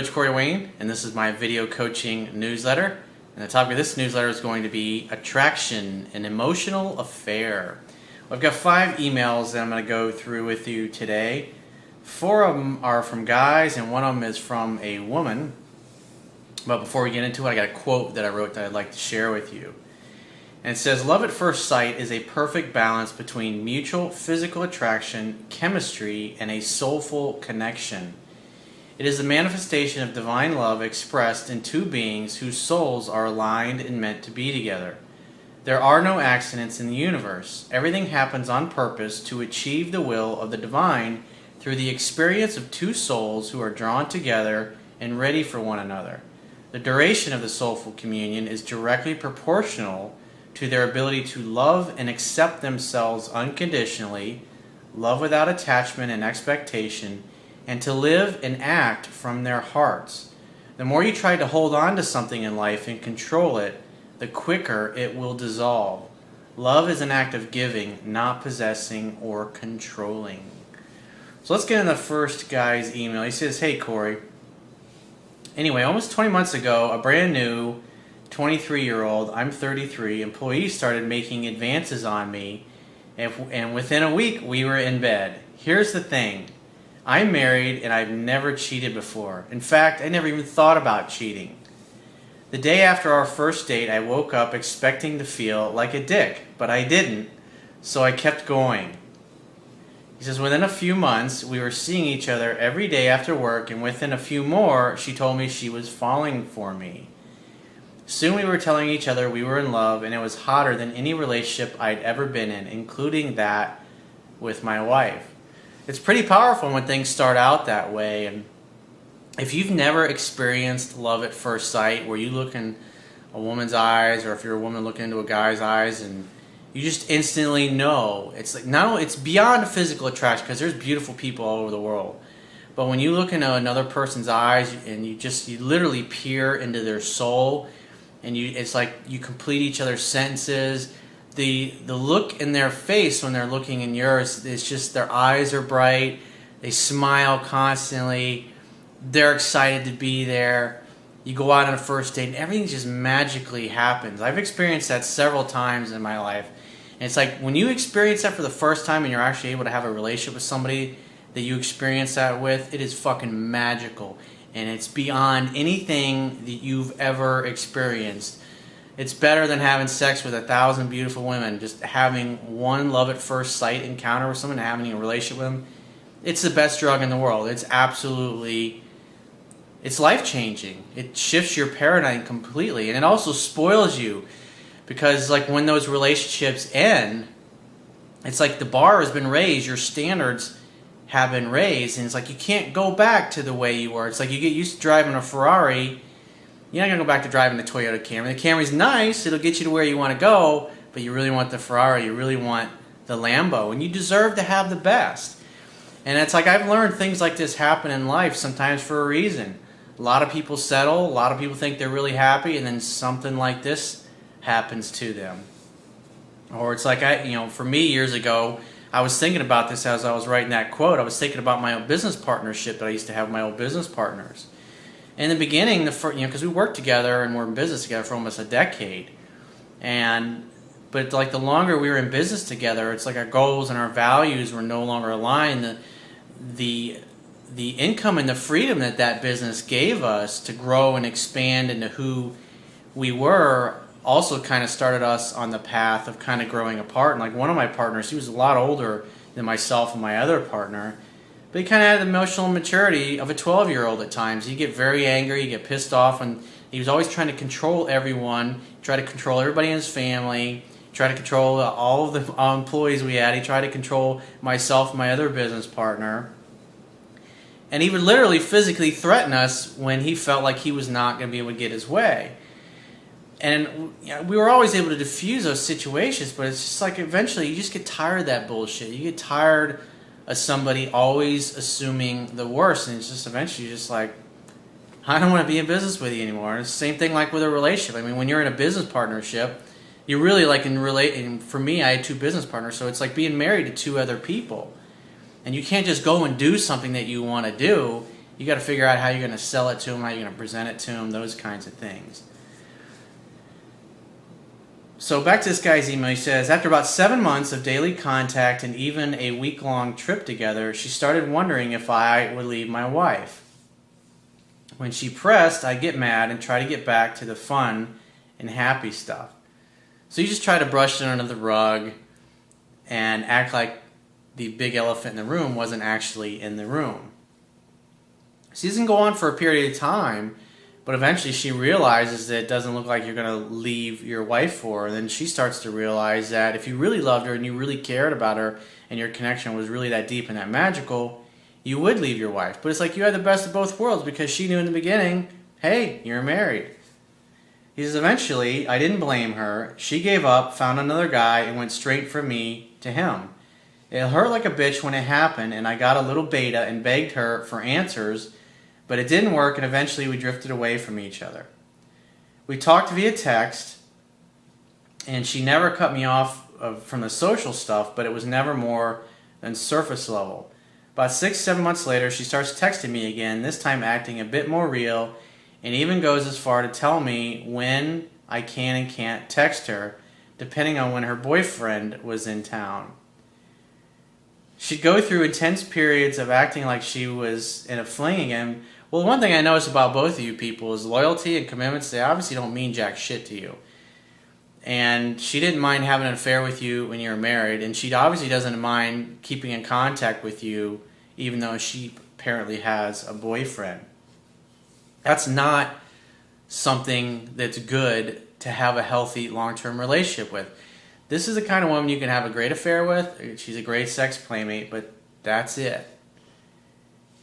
Coach Corey Wayne, and this is my video coaching newsletter. And the topic of this newsletter is going to be attraction, an emotional affair. I've got 5 emails that I'm going to go through with you today. 4 of them are from guys, and 1 of them is from a woman. But before we get into it, I got a quote that I wrote that I'd like to share with you. And it says, "Love at first sight is a perfect balance between mutual physical attraction, chemistry, and a soulful connection. It is the manifestation of divine love expressed in 2 beings whose souls are aligned and meant to be together. There are no accidents in the universe. Everything happens on purpose to achieve the will of the divine through the experience of 2 souls who are drawn together and ready for one another. The duration of the soulful communion is directly proportional to their ability to love and accept themselves unconditionally, love without attachment and expectation, and to live and act from their hearts. The more you try to hold on to something in life and control it, the quicker it will dissolve. Love is an act of giving, not possessing or controlling." So let's get into the first guy's email. He says, "Hey Corey, anyway, almost 20 months ago, a brand new 23-year-old, I'm 33, employee started making advances on me, and within a week we were in bed. Here's the thing. I'm married and I've never cheated before. In fact, I never even thought about cheating. The day after our first date, I woke up expecting to feel like a dick, but I didn't, so I kept going." He says, "Within a few months, we were seeing each other every day after work, and within a few more, she told me she was falling for me. Soon we were telling each other we were in love, and it was hotter than any relationship I'd ever been in, including that with my wife." It's pretty powerful when things start out that way. And if you've never experienced love at first sight, where you look in a woman's eyes, or if you're a woman looking into a guy's eyes, and you just instantly know, it's like, no, it's beyond physical attraction, because there's beautiful people all over the world. But when you look into another person's eyes and you literally peer into their soul, and it's like you complete each other's sentences. The look in their face when they're looking in yours, it's just their eyes are bright, they smile constantly, they're excited to be there. You go out on a first date and everything just magically happens. I've experienced that several times in my life. And it's like when you experience that for the first time and you're actually able to have a relationship with somebody that you experience that with, it is fucking magical. And it's beyond anything that you've ever experienced. It's better than having sex with 1,000 beautiful women. Just having one love at first sight encounter with someone and having a relationship with them, it's the best drug in the world. It's life-changing. It shifts your paradigm completely. And it also spoils you, because like when those relationships end, it's like the bar has been raised, your standards have been raised, and it's like you can't go back to the way you were. It's like you get used to driving a Ferrari. You're not going to go back to driving the Toyota Camry. The Camry's nice. It'll get you to where you want to go, but you really want the Ferrari. You really want the Lambo, and you deserve to have the best. And it's like I've learned things like this happen in life sometimes for a reason. A lot of people settle. A lot of people think they're really happy, and then something like this happens to them. Or it's like for me years ago, I was thinking about this as I was writing that quote. I was thinking about my own business partnership that I used to have with my old business partners. In the beginning, because we worked together and we're in business together for almost a decade, but like the longer we were in business together, it's like our goals and our values were no longer aligned. The income and the freedom that business gave us to grow and expand into who we were also kind of started us on the path of kind of growing apart. And like one of my partners, he was a lot older than myself and my other partner, but he kind of had the emotional maturity of a 12-year-old at times. He'd get very angry, he'd get pissed off, and he was always trying to control everyone, try to control everybody in his family, try to control all of the employees we had. He tried to control myself and my other business partner. And he would literally physically threaten us when he felt like he was not going to be able to get his way. And we were always able to diffuse those situations, but it's just like eventually you just get tired of that bullshit. You get tired of somebody always assuming the worst, and it's just eventually just like, I don't want to be in business with you anymore. And it's the same thing like with a relationship. I mean, when you're in a business partnership, you really like and for me, I had 2 business partners, so it's like being married to 2 other people. And you can't just go and do something that you want to do. You got to figure out how you're going to sell it to them, how you're going to present it to them, those kinds of things. So back to this guy's email. He says, after about 7 months of daily contact and even a week-long trip together, she started wondering if I would leave my wife. When she pressed, I get mad and try to get back to the fun and happy stuff. So you just try to brush it under the rug and act like the big elephant in the room wasn't actually in the room. She doesn't go on for a period of time, but eventually she realizes that it doesn't look like you're going to leave your wife for her. And then she starts to realize that if you really loved her and you really cared about her and your connection was really that deep and that magical, you would leave your wife. But it's like you had the best of both worlds, because she knew in the beginning, hey, you're married. He says, eventually, I didn't blame her. She gave up, found another guy, and went straight from me to him. It hurt like a bitch when it happened, and I got a little beta and begged her for answers, but it didn't work, and eventually we drifted away from each other. We talked via text, and she never cut me off from the social stuff, but it was never more than surface level. About 6-7 months later, she starts texting me again, this time acting a bit more real, and even goes as far to tell me when I can and can't text her, depending on when her boyfriend was in town. She'd go through intense periods of acting like she was in a fling again. Well, the one thing I notice about both of you people is loyalty and commitments. They obviously don't mean jack shit to you. And she didn't mind having an affair with you when you were married, and she obviously doesn't mind keeping in contact with you even though she apparently has a boyfriend. That's not something that's good to have a healthy long-term relationship with. This is the kind of woman you can have a great affair with. She's a great sex playmate, but that's it.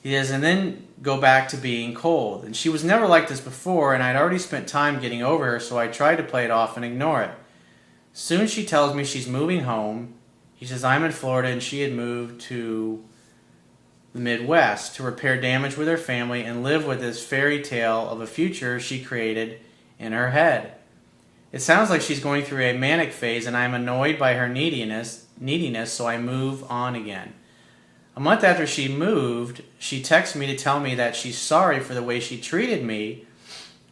He says, and then go back to being cold. And she was never like this before, and I'd already spent time getting over her, so I tried to play it off and ignore it. Soon she tells me she's moving home. He says, I'm in Florida, and she had moved to the Midwest to repair damage with her family and live with this fairy tale of a future she created in her head. It sounds like she's going through a manic phase, and I'm annoyed by her neediness, so I move on again. A month after she moved, she texts me to tell me that she's sorry for the way she treated me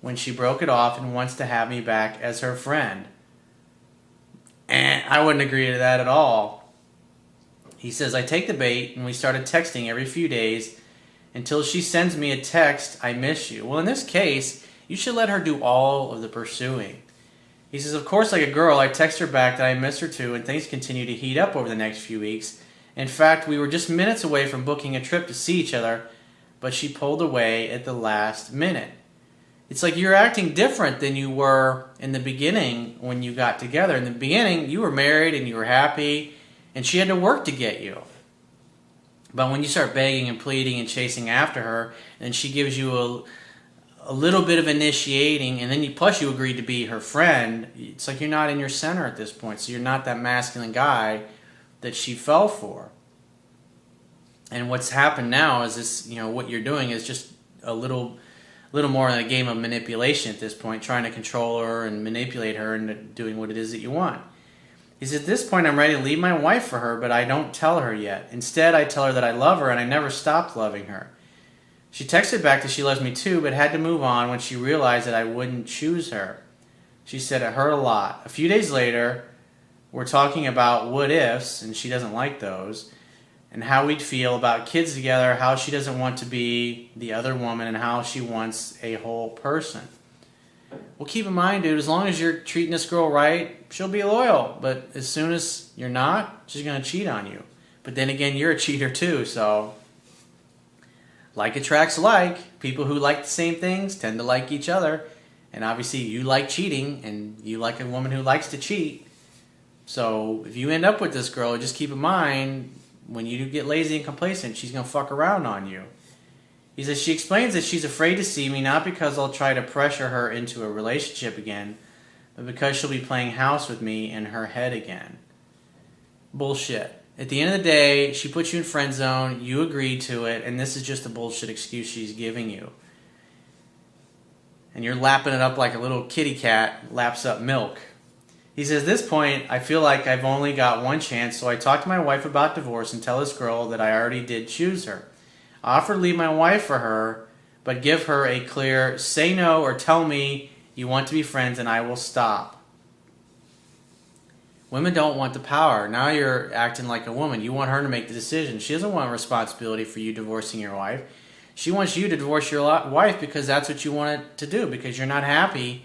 when she broke it off and wants to have me back as her friend. And I wouldn't agree to that at all. He says, I take the bait, and we started texting every few days until she sends me a text, I miss you. Well, in this case, you should let her do all of the pursuing. He says, of course, like a girl, I text her back that I miss her too, and things continue to heat up over the next few weeks. In fact, we were just minutes away from booking a trip to see each other, but she pulled away at the last minute. It's like you're acting different than you were in the beginning when you got together. In the beginning, you were married and you were happy, and she had to work to get you. But when you start begging and pleading and chasing after her, and she gives you a little bit of initiating, and then plus you agreed to be her friend, it's like you're not in your center at this point. So you're not that masculine guy that she fell for. And what's happened now is this, what you're doing is just a little more than a game of manipulation at this point, trying to control her and manipulate her into doing what it is that you want. He says, at this point, I'm ready to leave my wife for her, but I don't tell her yet. Instead, I tell her that I love her, and I never stopped loving her. She texted back that she loves me too, but had to move on when she realized that I wouldn't choose her. She said it hurt a lot. A few days later, we're talking about what ifs, and she doesn't like those, and how we'd feel about kids together, how she doesn't want to be the other woman, and how she wants a whole person. Well, keep in mind, dude, as long as you're treating this girl right, she'll be loyal. But as soon as you're not, she's going to cheat on you. But then again, you're a cheater too, so like attracts like. People who like the same things tend to like each other. And obviously, you like cheating, and you like a woman who likes to cheat. So if you end up with this girl, just keep in mind, when you do get lazy and complacent, she's going to fuck around on you. He says, she explains that she's afraid to see me, not because I'll try to pressure her into a relationship again, but because she'll be playing house with me in her head again. Bullshit. At the end of the day, she puts you in friend zone, you agreed to it, and this is just a bullshit excuse she's giving you. And you're lapping it up like a little kitty cat laps up milk. He says, at this point, I feel like I've only got one chance, so I talk to my wife about divorce and tell this girl that I already did choose her. I offer to leave my wife for her, but give her a clear say no or tell me you want to be friends and I will stop. Women don't want the power. Now you're acting like a woman. You want her to make the decision. She doesn't want responsibility for you divorcing your wife. She wants you to divorce your wife because that's what you want it to do, because you're not happy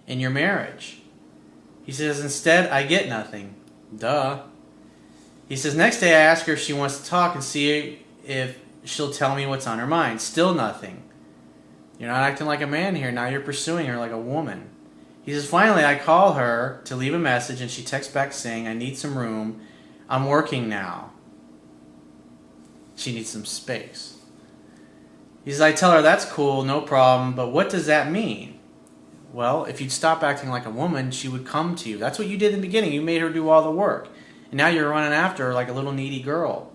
in your marriage. He says, instead, I get nothing. Duh. He says, next day I ask her if she wants to talk and see if she'll tell me what's on her mind. Still nothing. You're not acting like a man here. Now you're pursuing her like a woman. He says, finally, I call her to leave a message, and she texts back saying, I need some room. I'm working now. She needs some space. He says, I tell her, that's cool, no problem, but what does that mean? Well, if you'd stop acting like a woman, she would come to you. That's what you did in the beginning. You made her do all the work. And now you're running after her like a little needy girl.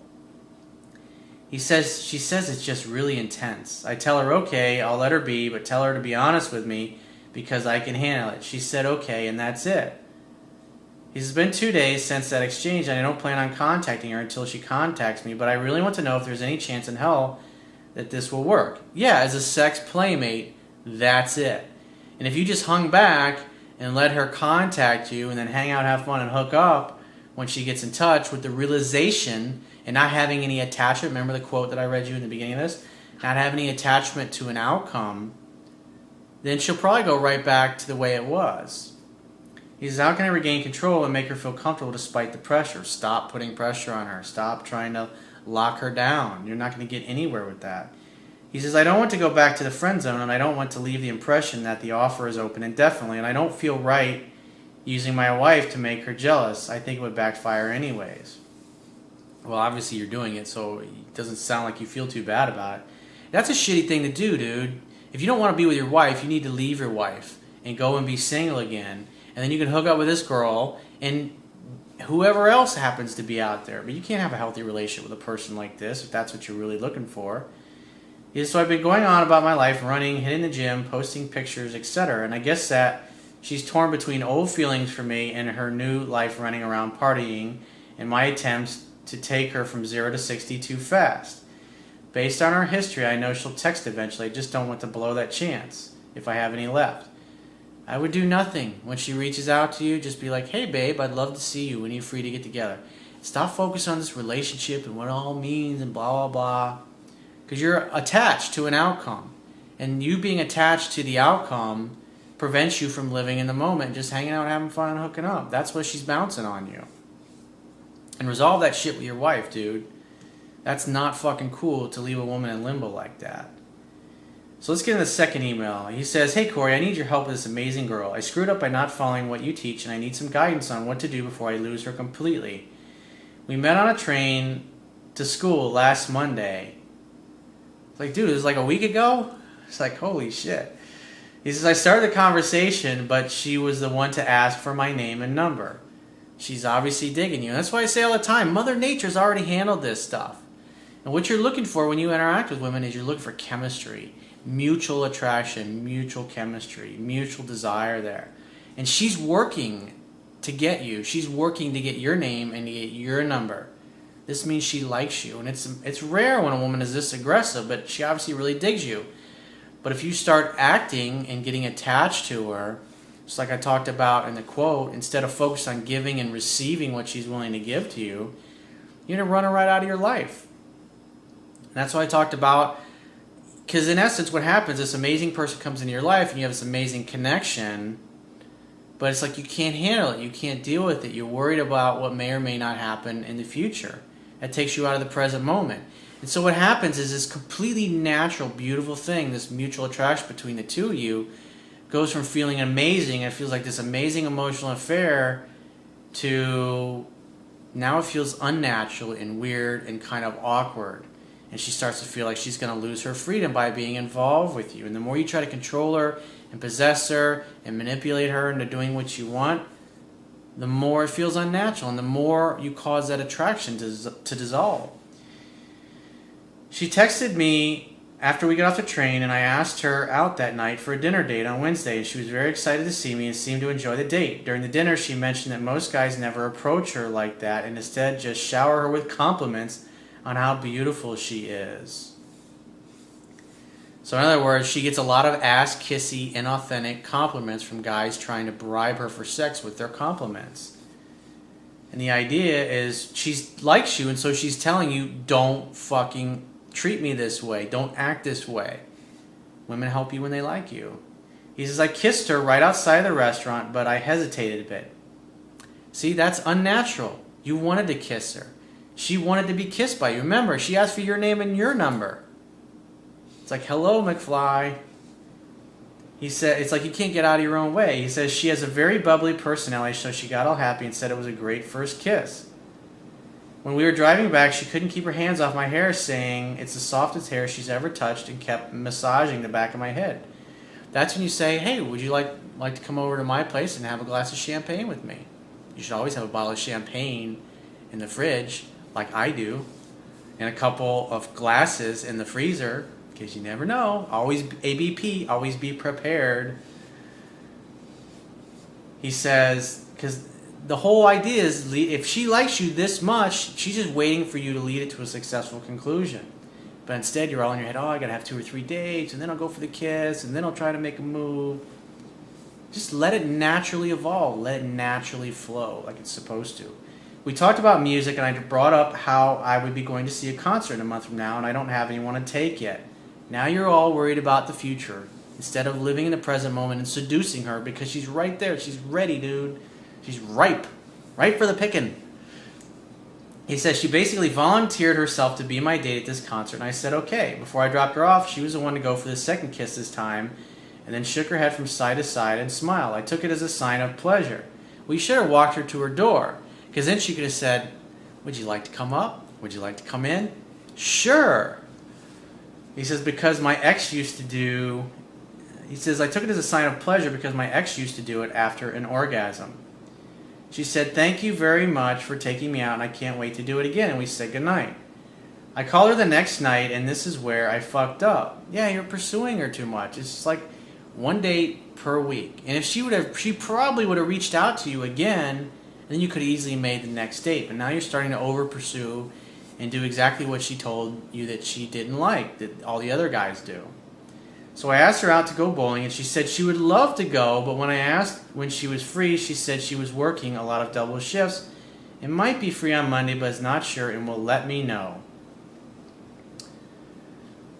She says it's just really intense. I tell her, okay, I'll let her be, but tell her to be honest with me because I can handle it. She said, okay, and that's it. He says, it's been 2 days since that exchange, and I don't plan on contacting her until she contacts me, but I really want to know if there's any chance in hell that this will work. Yeah, as a sex playmate, that's it. And if you just hung back and let her contact you and then hang out, have fun, and hook up when she gets in touch with the realization and not having any attachment, remember the quote that I read you in the beginning of this? Not having any attachment to an outcome, then she'll probably go right back to the way it was. He says, how can I regain control and make her feel comfortable despite the pressure? Stop putting pressure on her. Stop trying to lock her down. You're not going to get anywhere with that. He says, I don't want to go back to the friend zone, and I don't want to leave the impression that the offer is open indefinitely, and I don't feel right using my wife to make her jealous. I think it would backfire anyways. Well, obviously you're doing it, so it doesn't sound like you feel too bad about it. That's a shitty thing to do, dude. If you don't want to be with your wife, you need to leave your wife and go and be single again. And then you can hook up with this girl and whoever else happens to be out there. But you can't have a healthy relationship with a person like this if that's what you're really looking for. So I've been going on about my life, running, hitting the gym, posting pictures, etc. And I guess that she's torn between old feelings for me and her new life running around partying and my attempts to take her from 0 to 60 too fast. Based on our history, I know she'll text eventually. I just don't want to blow that chance if I have any left. I would do nothing. When she reaches out to you, just be like, hey babe, I'd love to see you when you're free to get together. Stop focusing on this relationship and what it all means and blah, blah, blah. Because you're attached to an outcome. And you being attached to the outcome prevents you from living in the moment, just hanging out, having fun, and hooking up. That's what she's bouncing on you. And resolve that shit with your wife, dude. That's not fucking cool to leave a woman in limbo like that. So let's get into the second email. He says, hey Corey, I need your help with this amazing girl. I screwed up by not following what you teach, and I need some guidance on what to do before I lose her completely. We met on a train to school last Monday. It's like, dude, it was like a week ago? It's like, holy shit. He says, I started the conversation, but she was the one to ask for my name and number. She's obviously digging you. And that's why I say all the time, Mother Nature's already handled this stuff. And what you're looking for when you interact with women is you're looking for chemistry, mutual attraction, mutual chemistry, mutual desire there. And she's working to get you. She's working to get your name and to get your number. This means she likes you. And it's rare when a woman is this aggressive, but she obviously really digs you. But if you start acting and getting attached to her, just like I talked about in the quote, instead of focus on giving and receiving what she's willing to give to you, you're going to run her right out of your life. And that's what I talked about, because in essence what happens, this amazing person comes into your life and you have this amazing connection, but it's like you can't handle it, you can't deal with it, you're worried about what may or may not happen in the future. That takes you out of the present moment. And so what happens is this completely natural, beautiful thing, this mutual attraction between the two of you, goes from feeling amazing, and it feels like this amazing emotional affair, to now it feels unnatural and weird and kind of awkward. And she starts to feel like she's going to lose her freedom by being involved with you. And the more you try to control her and possess her and manipulate her into doing what you want, the more it feels unnatural and the more you cause that attraction to dissolve. She texted me after we got off the train, and I asked her out that night for a dinner date on Wednesday, and she was very excited to see me and seemed to enjoy the date. During the dinner, she mentioned that most guys never approach her like that and instead just shower her with compliments on how beautiful she is. So in other words, she gets a lot of ass-kissy, inauthentic compliments from guys trying to bribe her for sex with their compliments. And the idea is she likes you, and so she's telling you, don't fucking treat me this way. Don't act this way. Women help you when they like you. He says, I kissed her right outside the restaurant, but I hesitated a bit. See, that's unnatural. You wanted to kiss her. She wanted to be kissed by you. Remember, she asked for your name and your number. It's like, hello, McFly. He said, it's like you can't get out of your own way. He says, she has a very bubbly personality, so she got all happy and said it was a great first kiss. When we were driving back, she couldn't keep her hands off my hair, saying it's the softest hair she's ever touched, and kept massaging the back of my head. That's when you say, hey, would you like to come over to my place and have a glass of champagne with me? You should always have a bottle of champagne in the fridge, like I do, and a couple of glasses in the freezer, because you never know. Always ABP, always be prepared. He says, because the whole idea is, if she likes you this much, she's just waiting for you to lead it to a successful conclusion. But instead, you're all in your head, oh, I got to have 2 or 3 dates, and then I'll go for the kiss, and then I'll try to make a move. Just let it naturally evolve. Let it naturally flow like it's supposed to. We talked about music, and I brought up how I would be going to see a concert in a month from now, and I don't have anyone to take yet. Now you're all worried about the future, instead of living in the present moment and seducing her, because she's right there. She's ready, dude. She's ripe. Ripe for the picking. He says she basically volunteered herself to be my date at this concert, and I said okay. Before I dropped her off, she was the one to go for the second kiss this time, and then shook her head from side to side and smiled. I took it as a sign of pleasure. We should have walked her to her door, because then she could have said, would you like to come up? Would you like to come in? Sure. He says, because my ex used to do... He says, I took it as a sign of pleasure because my ex used to do it after an orgasm. She said, thank you very much for taking me out, and I can't wait to do it again, and we said goodnight. I called her the next night, and this is where I fucked up. Yeah, you're pursuing her too much. It's just like 1 date per week. And if she probably would have reached out to you again, then you could have easily made the next date. But now you're starting to over-pursue and do exactly what she told you that she didn't like, that all the other guys do. So I asked her out to go bowling, and she said she would love to go, but when I asked when she was free, she said she was working a lot of double shifts and might be free on Monday, but is not sure and will let me know.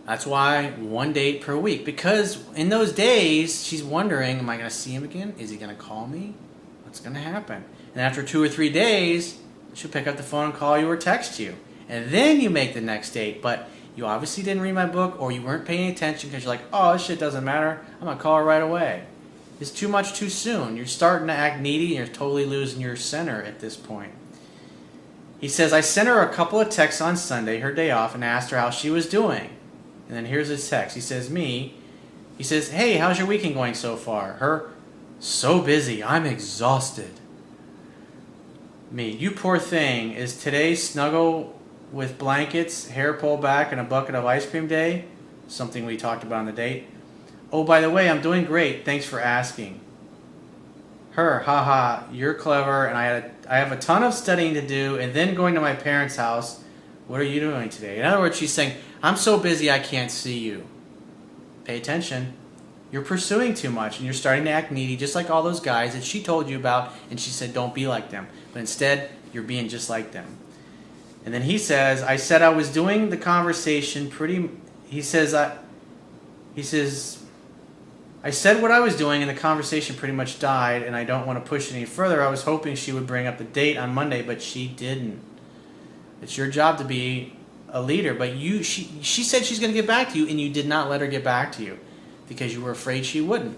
That's why 1 date per week, because in those days, she's wondering, am I going to see him again? Is he going to call me? What's going to happen? And after 2 or 3 days, she'll pick up the phone and call you or text you. And then you make the next date, but you obviously didn't read my book, or you weren't paying attention because you're like, oh, this shit doesn't matter. I'm going to call her right away. It's too much too soon. You're starting to act needy, and you're totally losing your center at this point. He says, I sent her a couple of texts on Sunday, her day off, and asked her how she was doing. And then here's his text. He says, he says, hey, how's your weekend going so far? Her, so busy. I'm exhausted. Me, you poor thing. Is today snuggle with blankets, hair pulled back, and a bucket of ice cream day? Something we talked about on the date. Oh, by the way, I'm doing great. Thanks for asking. Her, haha, you're clever, and I have a ton of studying to do, and then going to my parents' house. What are you doing today? In other words, she's saying, I'm so busy I can't see you. Pay attention. You're pursuing too much, and you're starting to act needy, just like all those guys that she told you about, and she said don't be like them. But instead, you're being just like them. And then he says, I said I was doing the conversation pretty... He says, I said what I was doing, and the conversation pretty much died, and I don't want to push it any further. I was hoping she would bring up the date on Monday, but she didn't. It's your job to be a leader, but she said she's going to get back to you, and you did not let her get back to you because you were afraid she wouldn't.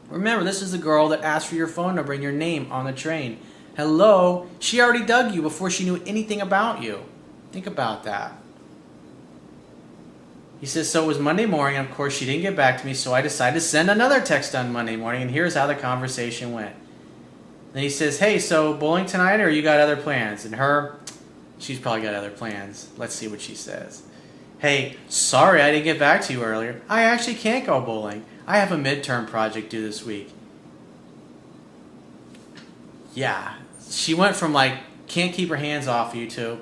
Remember, this is the girl that asked for your phone number and your name on the train. Hello, she already dug you before she knew anything about you. Think about that. He says, so it was Monday morning, and of course she didn't get back to me, so I decided to send another text on Monday morning, and here's how the conversation went. Then he says, hey, so bowling tonight, or you got other plans? And her, she's probably got other plans. Let's see what she says. Hey, sorry I didn't get back to you earlier. I actually can't go bowling. I have a midterm project due this week. Yeah, she went from like, can't keep her hands off you to,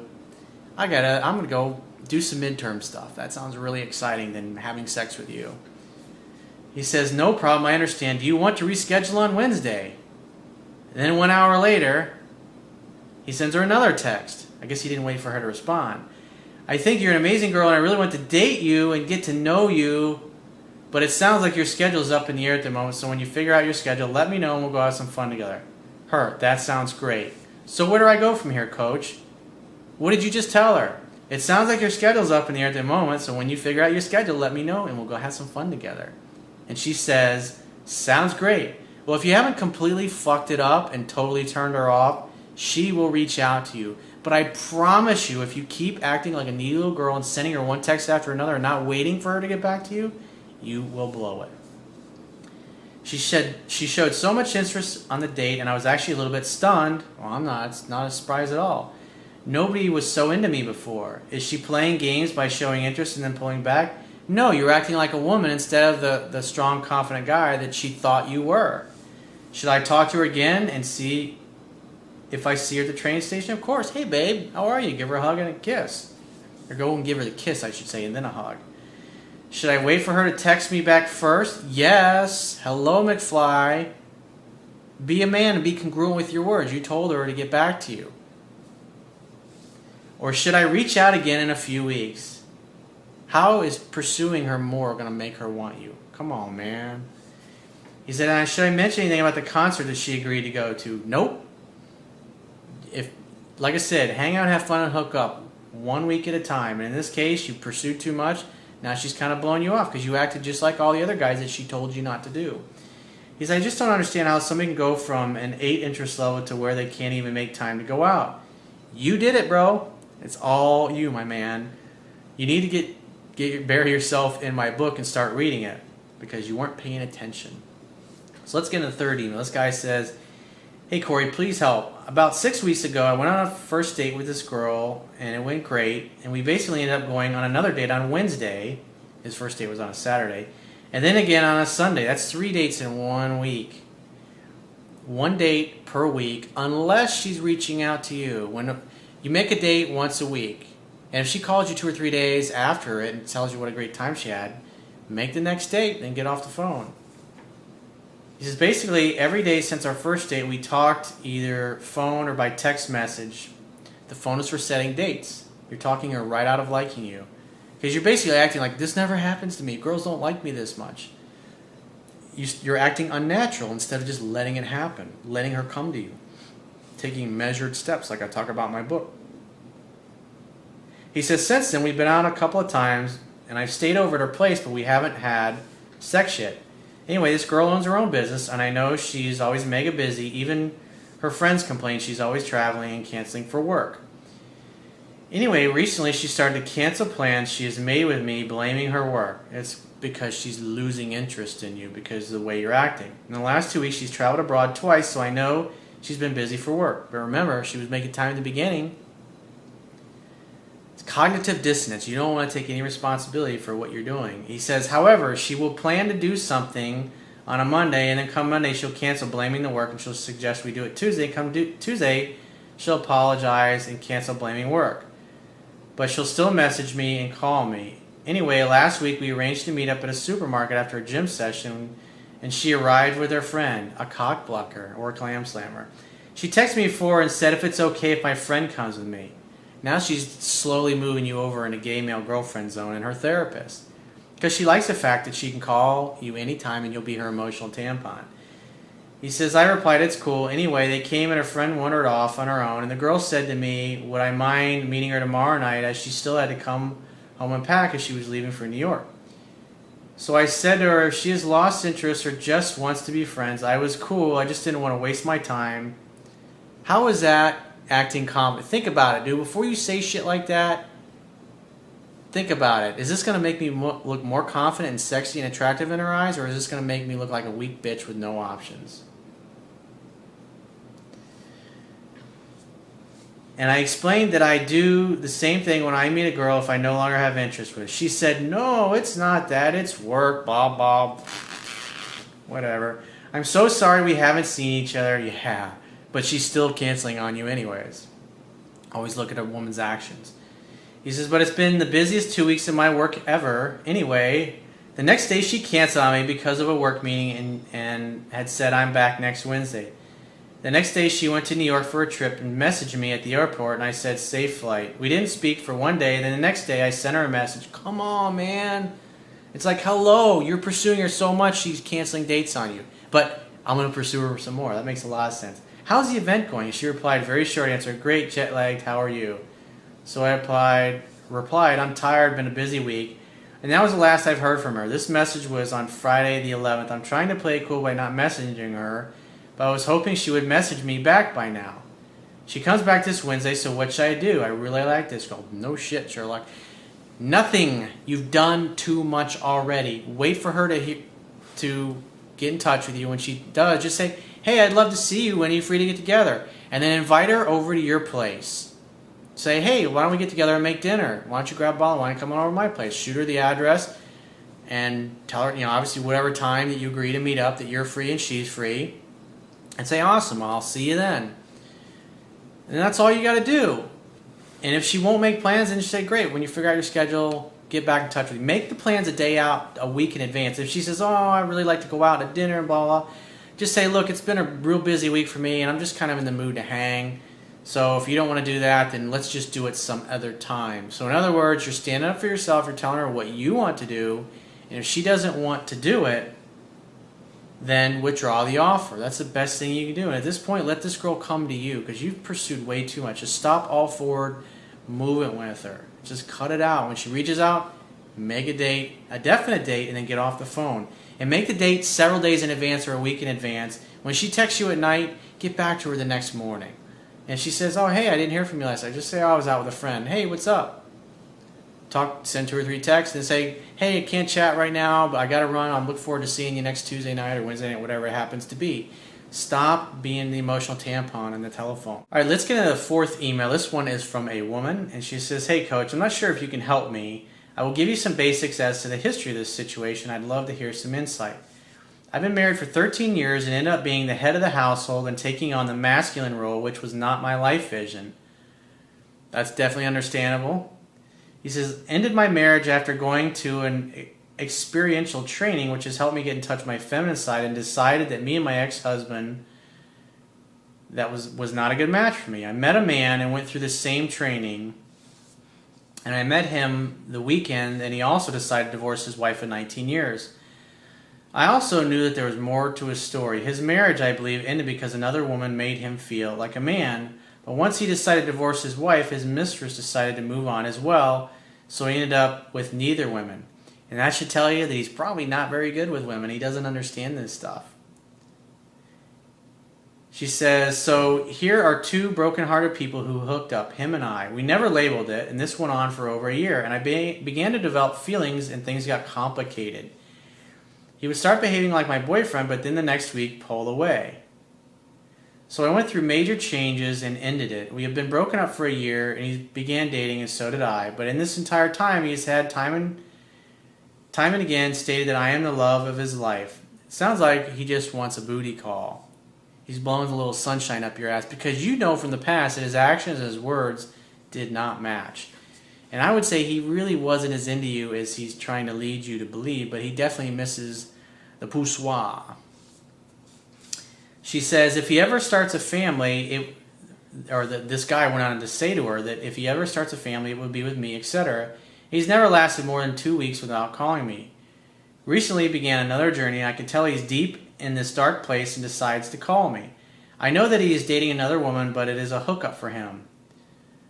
I'm going to go do some midterm stuff. That sounds really exciting than having sex with you. He says, no problem, I understand. Do you want to reschedule on Wednesday? And then 1 hour later, he sends her another text. I guess he didn't wait for her to respond. I think you're an amazing girl and I really want to date you and get to know you, but it sounds like your schedule's up in the air at the moment, so when you figure out your schedule, let me know and we'll go have some fun together. Her, that sounds great. So where do I go from here, coach? What did you just tell her? It sounds like your schedule's up in the air at the moment, so when you figure out your schedule, let me know and we'll go have some fun together. And she says, sounds great. Well, if you haven't completely fucked it up and totally turned her off, she will reach out to you. But I promise you, if you keep acting like a needy little girl and sending her one text after another and not waiting for her to get back to you, you will blow it. She showed so much interest on the date, and I was actually a little bit stunned. Well, I'm not. It's not a surprise at all. Nobody was so into me before. Is she playing games by showing interest and then pulling back? No, you're acting like a woman instead of the strong, confident guy that she thought you were. Should I talk to her again and see if I see her at the train station? Of course. Hey, babe, how are you? Give her a hug and a kiss. Or go and give her the kiss, I should say, and then a hug. Should I wait for her to text me back first? Yes. Hello, McFly. Be a man and be congruent with your words. You told her to get back to you. Or should I reach out again in a few weeks? How is pursuing her more going to make her want you? Come on, man. He said, should I mention anything about the concert that she agreed to go to? Nope. Like I said, hang out, have fun, and hook up 1 week at a time. And in this case, you pursued too much. Now she's kind of blowing you off because you acted just like all the other guys that she told you not to do. He said, I just don't understand how somebody can go from an 8 interest level to where they can't even make time to go out. You did it, bro. It's all you, my man. You need to bury yourself in my book and start reading it because you weren't paying attention. So let's get into the third email. This guy says, hey, Corey, please help. About 6 weeks ago, I went on a first date with this girl, and it went great. And we basically ended up going on another date on Wednesday. His first date was on a Saturday. And then again on a Sunday. That's 3 dates in 1 week. 1 date per week, unless she's reaching out to you. When you make a date once a week, and if she calls you 2 or 3 days after it and tells you what a great time she had, make the next date, then get off the phone. He says, basically, every day since our first date, we talked either phone or by text message. The phone is for setting dates. You're talking her right out of liking you. Because you're basically acting like, this never happens to me. Girls don't like me this much. You're acting unnatural instead of just letting it happen. Letting her come to you. Taking measured steps like I talk about in my book. He says, since then, we've been out a couple of times, and I've stayed over at her place, but we haven't had sex yet. Anyway, this girl owns her own business, and I know she's always mega busy. Even her friends complain she's always traveling and canceling for work. Anyway, recently she started to cancel plans she has made with me, blaming her work. It's because she's losing interest in you because of the way you're acting. In the last 2 weeks, she's traveled abroad twice, so I know she's been busy for work. But remember, she was making time in the beginning. Cognitive dissonance. You don't want to take any responsibility for what you're doing. He says, however, she will plan to do something on a Monday, and then come Monday she'll cancel, blaming the work, and she'll suggest we do it Tuesday. Tuesday, she'll apologize and cancel, blaming work. But she'll still message me and call me. Anyway, last week we arranged to meet up at a supermarket after a gym session, and she arrived with her friend, a cock blocker or a clam slammer. She texted me before and said if it's okay if my friend comes with me. Now she's slowly moving you over into gay male girlfriend zone and her therapist. Because she likes the fact that she can call you anytime and you'll be her emotional tampon. He says, I replied, it's cool. Anyway, they came and her friend wandered off on her own. And the girl said to me, would I mind meeting her tomorrow night, as she still had to come home and pack as she was leaving for New York. So I said to her, if she has lost interest or just wants to be friends, I was cool. I just didn't want to waste my time. How is that acting confident? Think about it, dude. Before you say shit like that, think about it. Is this going to make me look more confident and sexy and attractive in her eyes, or is this going to make me look like a weak bitch with no options? And I explained that I do the same thing when I meet a girl if I no longer have interest with her. She said, no, it's not that. It's work, blah, blah, whatever. I'm so sorry we haven't seen each other. Yeah. But she's still canceling on you anyways. Always look at a woman's actions. He says, but it's been the busiest 2 weeks of my work ever. Anyway, the next day she canceled on me because of a work meeting and had said I'm back next Wednesday. The next day she went to New York for a trip and messaged me at the airport, and I said, safe flight. We didn't speak for one day. Then the next day I sent her a message. Come on, man. It's like, hello, you're pursuing her so much she's canceling dates on you. But I'm going to pursue her some more. That makes a lot of sense. How's the event going? She replied, very short answer, great, jet lagged, how are you? So I replied, I'm tired, been a busy week. And that was the last I've heard from her. This message was on Friday the 11th. I'm trying to play it cool by not messaging her, but I was hoping she would message me back by now. She comes back this Wednesday, so what should I do? I really like this girl. No shit, Sherlock. Nothing. You've done too much already. Wait for her to get in touch with you. When she does, just say, hey, I'd love to see you when you're free to get together. And then invite her over to your place. Say, hey, why don't we get together and make dinner? Why don't you grab a bottle of wine and come on over to my place? Shoot her the address and tell her, obviously whatever time that you agree to meet up, that you're free and she's free. And say, awesome, I'll see you then. And that's all you got to do. And if she won't make plans, then just say, great, when you figure out your schedule, get back in touch with me. Make the plans a day out, a week in advance. If she says, oh, I really like to go out to dinner and blah, blah, just say, look, it's been a real busy week for me, and I'm just kind of in the mood to hang. So if you don't want to do that, then let's just do it some other time. So in other words, you're standing up for yourself, you're telling her what you want to do, and if she doesn't want to do it, then withdraw the offer. That's the best thing you can do. And at this point, let this girl come to you because you've pursued way too much. Just stop all forward movement with her. Just cut it out. When she reaches out, make a date, a definite date, and then get off the phone. And make the date several days in advance or a week in advance. When she texts you at night, get back to her the next morning. And she says, oh, hey, I didn't hear from you last night. Just say, oh, I was out with a friend. Hey, what's up? Send 2 or 3 texts and say, hey, I can't chat right now, but I got to run. I look forward to seeing you next Tuesday night or Wednesday night, whatever it happens to be. Stop being the emotional tampon on the telephone. All right, let's get into the 4th email. This one is from a woman, and she says, hey, Coach, I'm not sure if you can help me. I will give you some basics as to the history of this situation. I'd love to hear some insight. I've been married for 13 years and ended up being the head of the household and taking on the masculine role, which was not my life vision. That's definitely understandable. He says, ended my marriage after going to an experiential training, which has helped me get in touch with my feminine side, and decided that me and my ex-husband, that was not a good match for me. I met a man and went through the same training, and I met him the weekend, and he also decided to divorce his wife of 19 years. I also knew that there was more to his story. His marriage, I believe, ended because another woman made him feel like a man. But once he decided to divorce his wife, his mistress decided to move on as well, so he ended up with neither woman. And that should tell you that he's probably not very good with women. He doesn't understand this stuff. She says, so here are 2 broken-hearted people who hooked up, him and I. We never labeled it, and this went on for over a year. And I began to develop feelings, and things got complicated. He would start behaving like my boyfriend, but then the next week pull away. So I went through major changes and ended it. We have been broken up for a year, and he began dating, and so did I. But in this entire time, he has had time and again stated that I am the love of his life. It sounds like he just wants a booty call. He's blowing a little sunshine up your ass because you know from the past that his actions and his words did not match. And I would say he really wasn't as into you as he's trying to lead you to believe, but he definitely misses the poussoir. She says, if he ever starts a family, this guy went on to say to her that if he ever starts a family, it would be with me, etc. He's never lasted more than 2 weeks without calling me. Recently began another journey, and I can tell he's deep in this dark place and decides to call me. I know that he is dating another woman, but it is a hookup for him.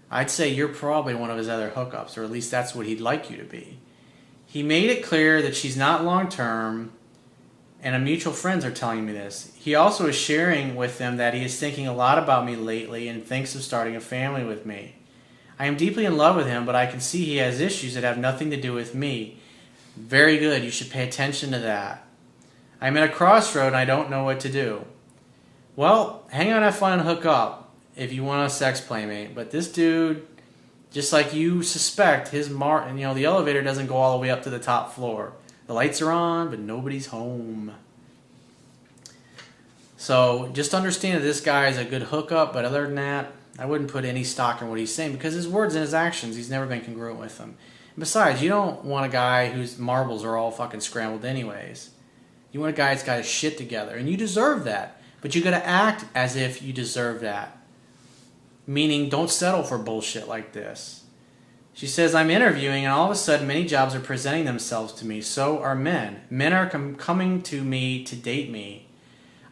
I'd say you're probably one of his other hookups, or at least that's what he'd like you to be. He made it clear that she's not long-term, and mutual friends are telling me this. He also is sharing with them that he is thinking a lot about me lately and thinks of starting a family with me. I am deeply in love with him, but I can see he has issues that have nothing to do with me. Very good. You should pay attention to that. I'm at a crossroad and I don't know what to do. Well, hang on, have fun, and hook up if you want a sex playmate. But this dude, just like you suspect, the elevator doesn't go all the way up to the top floor. The lights are on, but nobody's home. So just understand that this guy is a good hookup, but other than that, I wouldn't put any stock in what he's saying because his words and his actions, he's never been congruent with them. And besides, you don't want a guy whose marbles are all fucking scrambled anyways. You want a guy that's got his shit together, and you deserve that. But you got to act as if you deserve that. Meaning, don't settle for bullshit like this. She says, I'm interviewing, and all of a sudden, many jobs are presenting themselves to me. So are men. Men are coming to me to date me.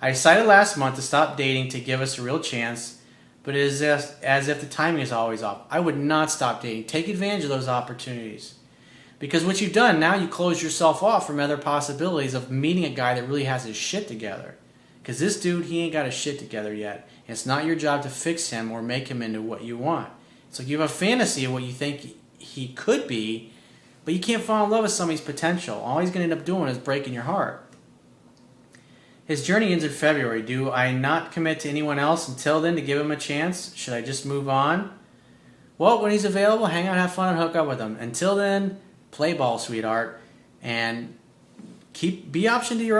I decided last month to stop dating to give us a real chance, but it is as if the timing is always off. I would not stop dating. Take advantage of those opportunities. Because what you've done, now you close yourself off from other possibilities of meeting a guy that really has his shit together. Because this dude, he ain't got his shit together yet. And it's not your job to fix him or make him into what you want. It's like you have a fantasy of what you think he could be, but you can't fall in love with somebody's potential. All he's going to end up doing is breaking your heart. His journey ends in February. Do I not commit to anyone else until then to give him a chance? Should I just move on? Well, when he's available, hang out, have fun, and hook up with him. Until then, play ball, sweetheart, and be open to your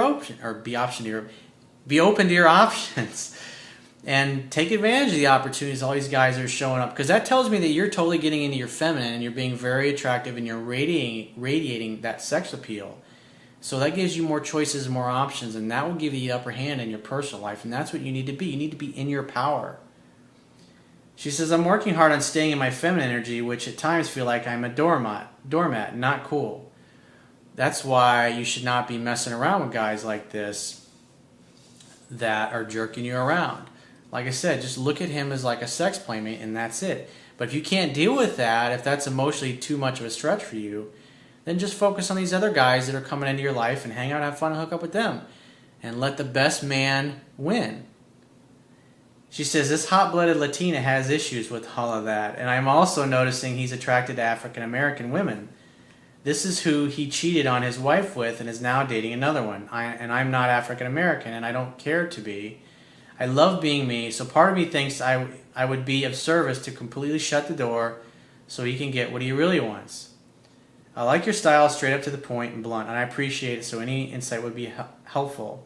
options, and take advantage of the opportunities all these guys are showing up. Because that tells me that you're totally getting into your feminine, and you're being very attractive, and you're radiating that sex appeal. So that gives you more choices and more options, and that will give you the upper hand in your personal life, and that's what you need to be. You need to be in your power. She says, I'm working hard on staying in my feminine energy, which at times feel like I'm a doormat, not cool. That's why you should not be messing around with guys like this that are jerking you around. Like I said, just look at him as like a sex playmate, and that's it. But if you can't deal with that, if that's emotionally too much of a stretch for you, then just focus on these other guys that are coming into your life and hang out, have fun, and hook up with them. And let the best man win. She says, this hot-blooded Latina has issues with all of that. And I'm also noticing he's attracted to African-American women. This is who he cheated on his wife with and is now dating another one. And I'm not African-American, and I don't care to be. I love being me, so part of me thinks I would be of service to completely shut the door so he can get what he really wants. I like your style, straight up to the point and blunt, and I appreciate it, so any insight would be helpful.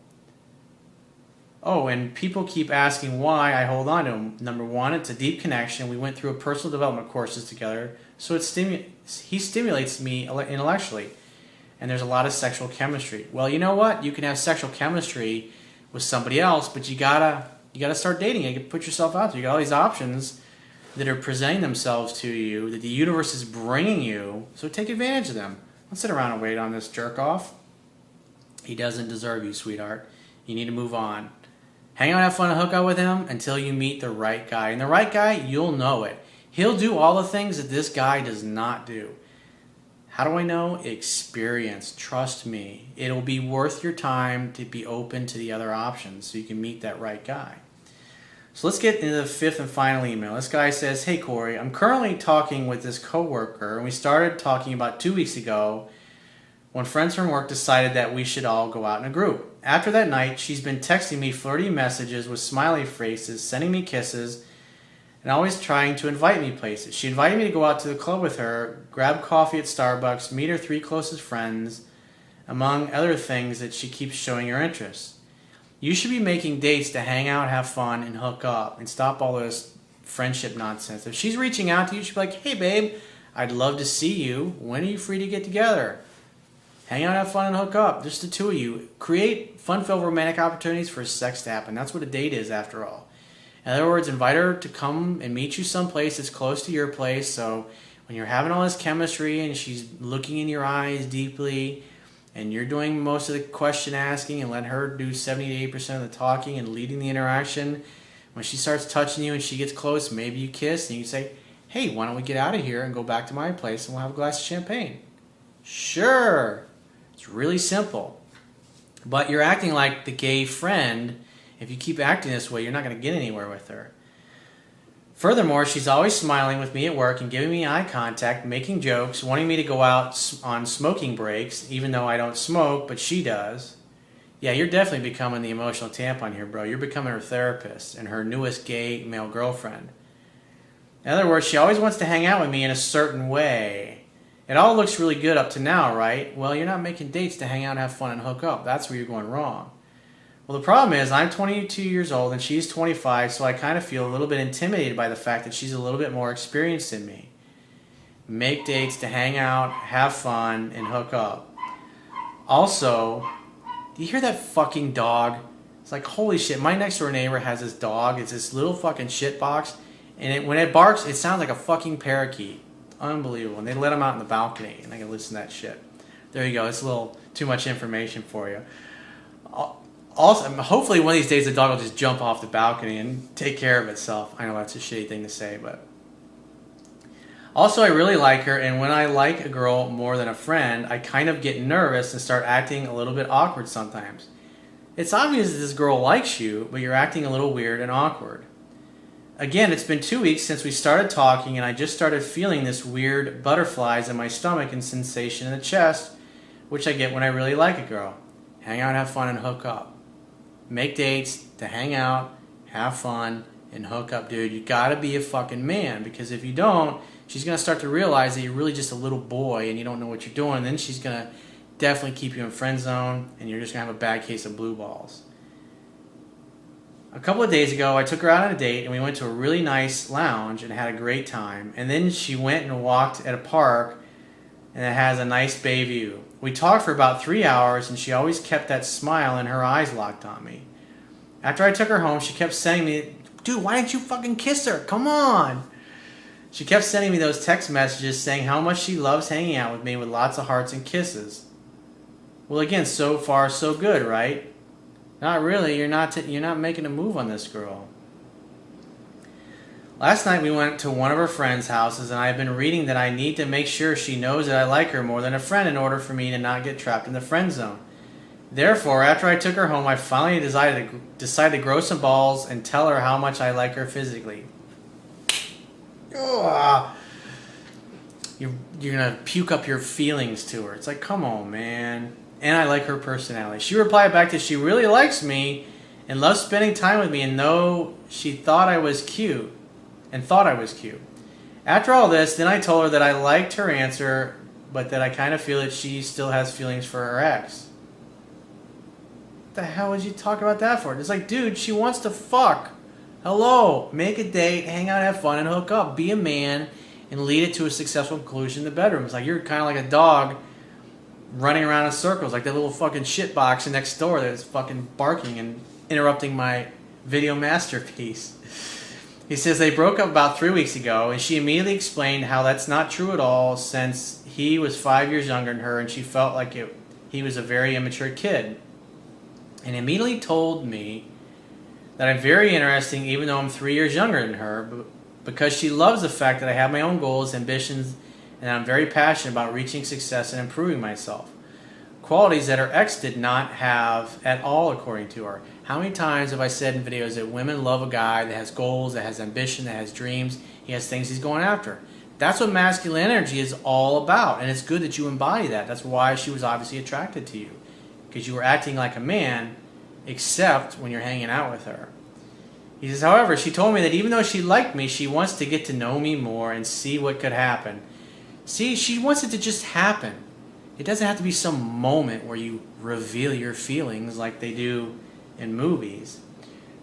Oh, and people keep asking why I hold on to him. Number one, it's a deep connection. We went through personal development courses together, so he stimulates me intellectually, and there's a lot of sexual chemistry. Well, you know what? You can have sexual chemistry with somebody else, but you gotta start dating. You gotta put yourself out there. You got all these options that are presenting themselves to you, that the universe is bringing you, so take advantage of them. Don't sit around and wait on this jerk off. He doesn't deserve you, sweetheart. You need to move on. Hang out, have fun, and hook up with him until you meet the right guy. And the right guy, you'll know it. He'll do all the things that this guy does not do. How do I know? Experience. Trust me. It'll be worth your time to be open to the other options so you can meet that right guy. So let's get into the fifth and final email. This guy says, hey Corey, I'm currently talking with this coworker, and we started talking about 2 weeks ago when friends from work decided that we should all go out in a group. After that night, she's been texting me flirty messages with smiley faces, sending me kisses, and always trying to invite me places. She invited me to go out to the club with her, grab coffee at Starbucks, meet her 3 closest friends, among other things that she keeps showing her interest. You should be making dates to hang out, have fun, and hook up, and stop all this friendship nonsense. If she's reaching out to you, you should be like, hey babe, I'd love to see you. When are you free to get together? Hang out, have fun, and hook up. Just the two of you. Create fun-filled romantic opportunities for sex to happen. That's what a date is, after all. In other words, invite her to come and meet you someplace that's close to your place, so when you're having all this chemistry and she's looking in your eyes deeply and you're doing most of the question asking and let her do 70 to 80% of the talking and leading the interaction, when she starts touching you and she gets close, maybe you kiss and you say, hey, why don't we get out of here and go back to my place and we'll have a glass of champagne? Sure. It's really simple. But you're acting like the gay friend. If you keep acting this way, you're not going to get anywhere with her. Furthermore, she's always smiling with me at work and giving me eye contact, making jokes, wanting me to go out on smoking breaks, even though I don't smoke, but she does. Yeah, you're definitely becoming the emotional tampon here, bro. You're becoming her therapist and her newest gay male girlfriend. In other words, she always wants to hang out with me in a certain way. It all looks really good up to now, right? Well, you're not making dates to hang out, have fun, and hook up. That's where you're going wrong. Well, the problem is I'm 22 years old and she's 25, so I kind of feel a little bit intimidated by the fact that she's a little bit more experienced than me. Make dates to hang out, have fun, and hook up. Also, do you hear that fucking dog? It's like, holy shit, my next door neighbor has this dog. It's this little fucking shit box. And when it barks, it sounds like a fucking parakeet. Unbelievable. And they let him out in the balcony, and I can listen to that shit. There you go. It's a little too much information for you. Also, hopefully one of these days the dog will just jump off the balcony and take care of itself. I know that's a shitty thing to say, but... Also, I really like her, and when I like a girl more than a friend, I kind of get nervous and start acting a little bit awkward sometimes. It's obvious that this girl likes you, but you're acting a little weird and awkward. Again, it's been 2 weeks since we started talking, and I just started feeling this weird butterflies in my stomach and sensation in the chest, which I get when I really like a girl. Hang out, have fun, and hook up. Make dates to hang out, have fun, and hook up, dude. You gotta be a fucking man, because if you don't, she's gonna start to realize that you're really just a little boy and you don't know what you're doing, and then she's gonna definitely keep you in friend zone, and you're just gonna have a bad case of blue balls. A couple of days ago, I took her out on a date, and we went to a really nice lounge and had a great time, and then she went and walked at a park, and it has a nice bay view. We talked for about 3 hours, and she always kept that smile and her eyes locked on me. After I took her home, she kept sending me, dude, why didn't you fucking kiss her? Come on! She kept sending me those text messages saying how much she loves hanging out with me with lots of hearts and kisses. Well, again, so far so good, right? Not really. You're not making a move on this girl. Last night we went to one of her friends' houses, and I have been reading that I need to make sure she knows that I like her more than a friend in order for me to not get trapped in the friend zone. Therefore, after I took her home, I finally decided to grow some balls and tell her how much I like her physically. Ugh. You're gonna puke up your feelings to her. It's like, come on, man. And I like her personality. She replied back that she really likes me and loves spending time with me, and though she thought I was cute. After all this, then I told her that I liked her answer, but that I kind of feel that she still has feelings for her ex. What the hell would you talk about that for? It's like, dude, she wants to fuck. Hello, make a date, hang out, have fun, and hook up. Be a man and lead it to a successful conclusion in the bedroom. It's like you're kind of like a dog running around in circles, like that little fucking shit box next door that's fucking barking and interrupting my video masterpiece. He says they broke up about 3 weeks ago, and she immediately explained how that's not true at all, since he was 5 years younger than her, and she felt like he was a very immature kid. And immediately told me that I'm very interesting, even though I'm 3 years younger than her, because she loves the fact that I have my own goals, ambitions, and I'm very passionate about reaching success and improving myself. Qualities that her ex did not have at all, according to her. How many times have I said in videos that women love a guy that has goals, that has ambition, that has dreams, he has things he's going after? That's what masculine energy is all about, and it's good that you embody that. That's why she was obviously attracted to you, because you were acting like a man, except when you're hanging out with her. He says, however, she told me that even though she liked me, she wants to get to know me more and see what could happen. See, she wants it to just happen. It doesn't have to be some moment where you reveal your feelings like they do in movies.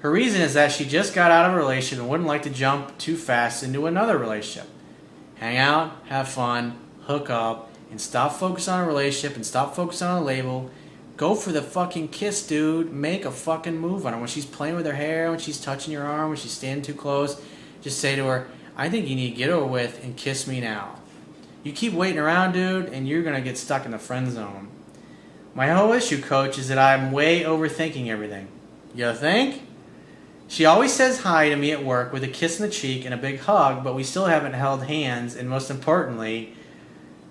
Her reason is that she just got out of a relationship and wouldn't like to jump too fast into another relationship. Hang out, have fun, hook up, and stop focusing on a relationship and stop focusing on a label. Go for the fucking kiss, dude. Make a fucking move on her. When she's playing with her hair, when she's touching your arm, when she's standing too close, just say to her, I think you need to get over with and kiss me now. You keep waiting around, dude, and you're going to get stuck in the friend zone. My whole issue, coach, is that I'm way overthinking everything. You think? She always says hi to me at work with a kiss in the cheek and a big hug, but we still haven't held hands, and most importantly,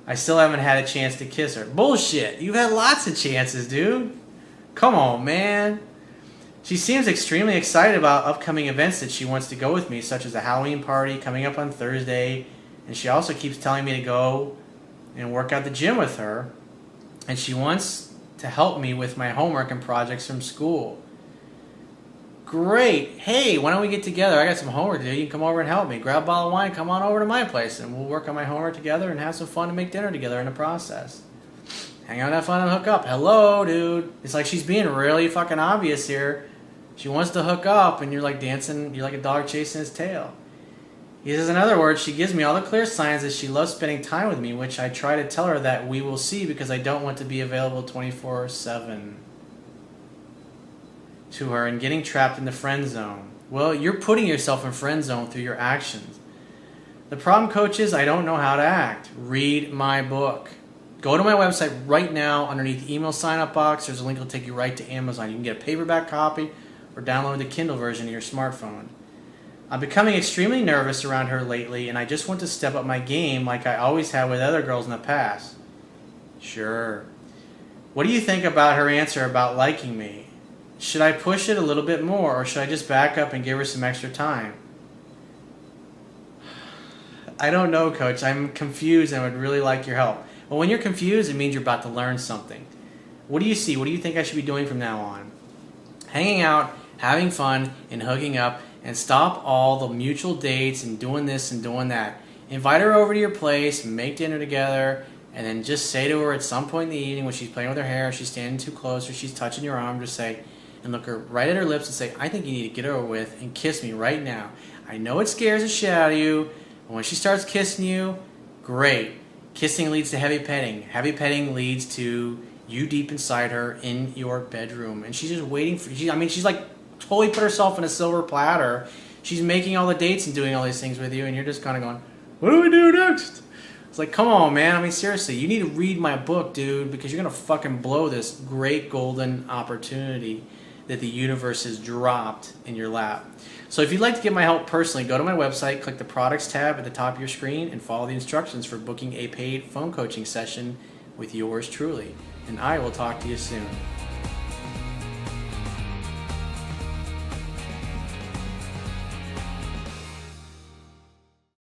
I still haven't had a chance to kiss her. Bullshit. You've had lots of chances, dude. Come on, man. She seems extremely excited about upcoming events that she wants to go with me, such as a Halloween party coming up on Thursday, and she also keeps telling me to go and work out the gym with her, and she wants to help me with my homework and projects from school. Great. Hey, why don't we get together? I got some homework to do. You can come over and help me. Grab a bottle of wine, come on over to my place, and we'll work on my homework together and have some fun and make dinner together in the process. Hang out, have fun, and hook up. Hello, dude. It's like she's being really fucking obvious here. She wants to hook up, and you're like dancing. You're like a dog chasing his tail. He says, in other words, she gives me all the clear signs that she loves spending time with me, which I try to tell her that we will see because I don't want to be available 24/7 to her and getting trapped in the friend zone. Well, you're putting yourself in friend zone through your actions. The problem, coach, is I don't know how to act. Read my book. Go to my website right now. Underneath the email sign-up box, there's a link that will take you right to Amazon. You can get a paperback copy or download the Kindle version to your smartphone. I'm becoming extremely nervous around her lately, and I just want to step up my game like I always have with other girls in the past. Sure. What do you think about her answer about liking me? Should I push it a little bit more, or should I just back up and give her some extra time? I don't know, coach. I'm confused and would really like your help. Well, when you're confused, it means you're about to learn something. What do you see? What do you think I should be doing from now on? Hanging out, having fun, and hooking up, and stop all the mutual dates and doing this and doing that. Invite her over to your place, make dinner together, and then just say to her at some point in the evening when she's playing with her hair, or she's standing too close, or she's touching your arm, just say, and look her right at her lips and say, I think you need to get over with and kiss me right now. I know it scares the shit out of you, but when she starts kissing you, great. Kissing leads to heavy petting. Heavy petting leads to you deep inside her in your bedroom. And she's just waiting for you. I mean, she's like totally put herself in a silver platter. She's making all the dates and doing all these things with you, and you're just kind of going, what do we do next? It's like, come on, man. I mean, seriously, you need to read my book, dude, because you're going to fucking blow this great golden opportunity that the universe has dropped in your lap. So if you'd like to get my help personally, go to my website, click the products tab at the top of your screen, and follow the instructions for booking a paid phone coaching session with yours truly. And I will talk to you soon.